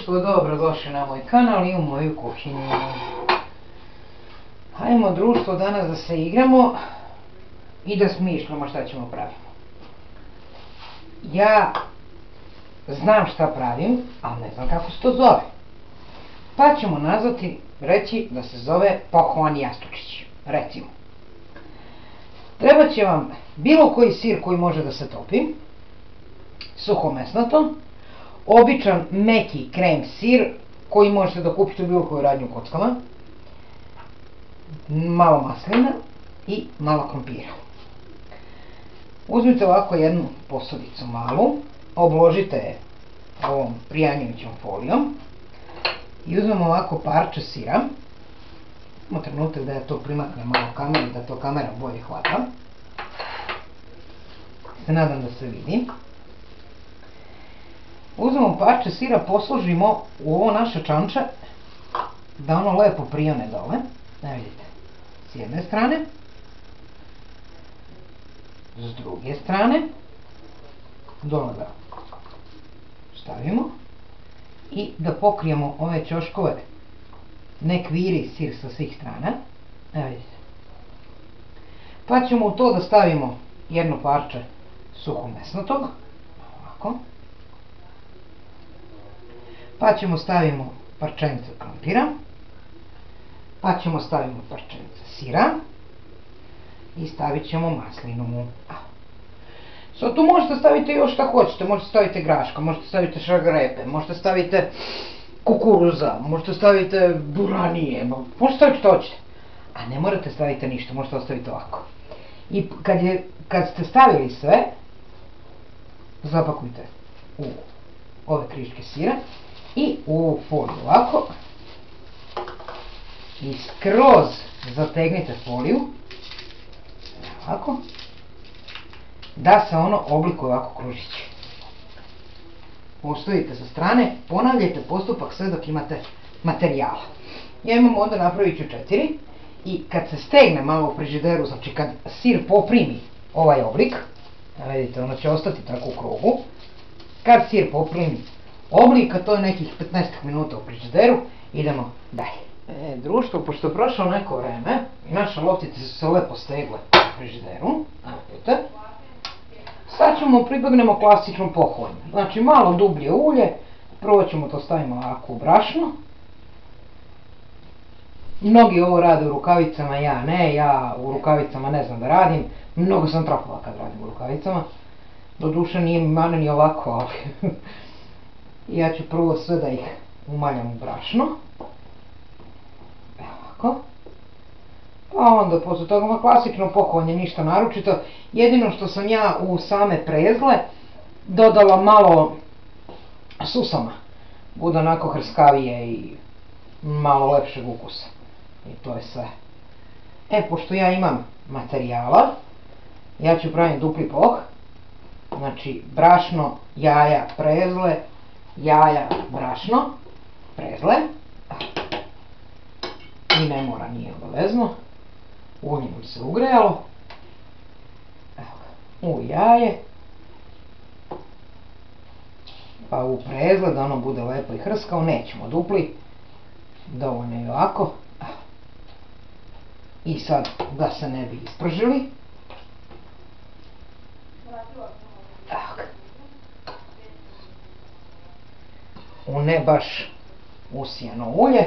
društvo, dobrodošli na moj kanal i u moju kuhinju. Hajmo društvo danas da se igramo i da smišljamo šta ćemo praviti. Ja znam šta pravim, ali ne znam kako se to zove. Pa ćemo reći da se zove pohovani jastučić. Recimo. Treba će vam bilo koji sir koji može da se topi, suhomesnato, običan meki krem sir koji možete da kupite u bilo koju radnju u kockama, malo maslina i malo krompira. Uzmite ovako jednu posadicu malu, obložite je ovom prijanjujućom folijom i uzmemo ovako parče sira. Samo trenutak da ja to primaknem malo kameru, da to kamera bolje hvata. Se nadam da se vidi. Uzmemo parče sira, posložimo u ovo naše čanče da ono lepo prijone dole. Ne vidite, s jedne strane, s druge strane, dole da stavimo i da pokrijemo ove ćoškove, nek viri sir sa svih strana. Ne vidite. Pa ćemo u to da stavimo jedno parče suhomesnatog, ovako. Pa ćemo stavimo parčence krompira, pa ćemo stavimo parčence sira i stavit ćemo maslinu. Sad tu možete staviti još šta hoćete, možete staviti graška, možete staviti šargarepe, možete staviti kukuruza, možete staviti buranije, možete staviti šta hoćete. A ne morate staviti ništa, možete ostaviti ovako. I kad ste stavili sve, zapakujte u ove kriške sira i u ovu foliju ovako i skroz zategnite foliju ovako da se ono oblikuje ovako kružiće. Ostavite sa strane, ponavljajte postupak sve dok imate materijala. Ja imam onda, napravit ću 4 i kad se stegne malo u frižideru, znači kad sir poprimi ovaj oblik, vidite, ono će ostati tako u krugu, kad sir poprimi oblik, a to je nekih 15 minuta u frižideru, idemo dalje. Društvo, pošto je prošlo neko vreme i naše loptice su se lepo stegle u frižideru, vidite, sad ćemo pribegnemo klasičnom pohovanju. Znači malo dublje ulje, prvo ćemo to stavimo ovako u brašno. Mnogi ovo rade u rukavicama, ja ne, ja u rukavicama ne znam da radim, mnogo sam trapala kad radim u rukavicama. Doduše nije mi mane ni ovako, ali ja ću prvo sve da ih umaljam u brašno. Evo ovako. Pa onda posle toga klasično pohovanje, ništa naročito. Jedino što sam ja u same prezle dodala malo susama. Bude onako hrskavije i malo lepšeg ukusa. I to je sve. Pošto ja imam materijala, ja ću praviti dupli poh. Znači brašno, jaja, prezle, jaja, brašno, prezle. I ne mora, nije obavezno. Ulje nam se ugrejalo. U jaje. Pa u prezle da ono bude lepo i hrskao. Nećemo dupli. Dovoljno je ovako. I sad da se ne bi ispržili. U ne baš usijano ulje.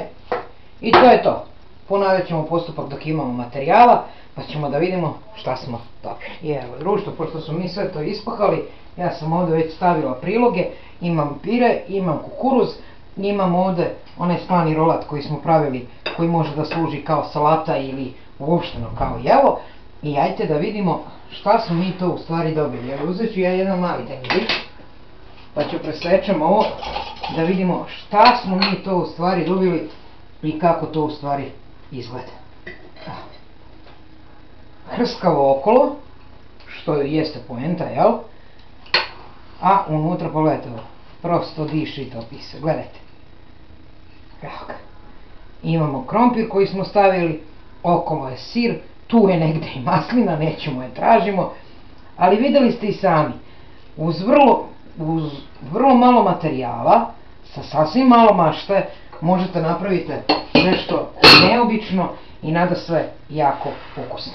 I to je to. Ponavljat ćemo postupak dok imamo materijala, pa ćemo da vidimo šta smo dobili. I evo društvo, pošto smo mi sve to ispahali, ja sam ovdje već stavila priloge, imam pire, imam kukuruz, imam ovdje onaj slani rolat koji smo pravili, koji može da služi kao salata ili uopšteno kao jelo. I ajte da vidimo šta smo mi to u stvari dobili. Evo uzet ću ja jedan mali dengdić, pa ću presečem ovo da vidimo šta smo mi to u stvari dobili i kako to u stvari izgleda. Hrskavo okolo, što jeste poenta, jel? A unutra, pogledajte ovo, prosto diši i topi se, gledajte. Evo ga. Imamo krompir koji smo stavili, okolo je sir, tu je negde i maslina, nećemo je tražimo, ali videli ste i sami, uz vrlo malo materijala sa sasvim malo mašte možete napraviti nešto neobično i nadasve jako ukusno.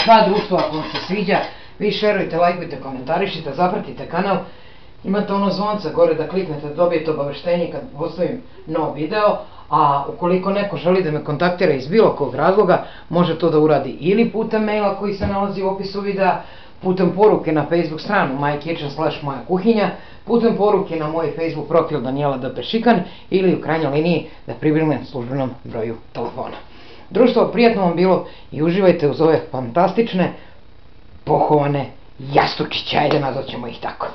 Pa društvo, ako vam se sviđa, vi šerujte, lajkujte, komentarišite, zapratite kanal. Imate ono zvonce gore da kliknete da dobijete obaveštenje kad postavim nov video, a ukoliko neko želi da me kontaktira iz bilo kog razloga, može to da uradi ili putem maila koji se nalazi u opisu videa, putem poruke na Facebook stranu mykitchen/moja kuhinja, putem poruke na moj Facebook profil Danijela D. Pešikan ili u krajnjoj liniji da pribrinem službenom broju telefona. Društvo, prijatno vam bilo i uživajte uz ove fantastične pohovane jastučiće, ajde nazvat ćemo ih tako.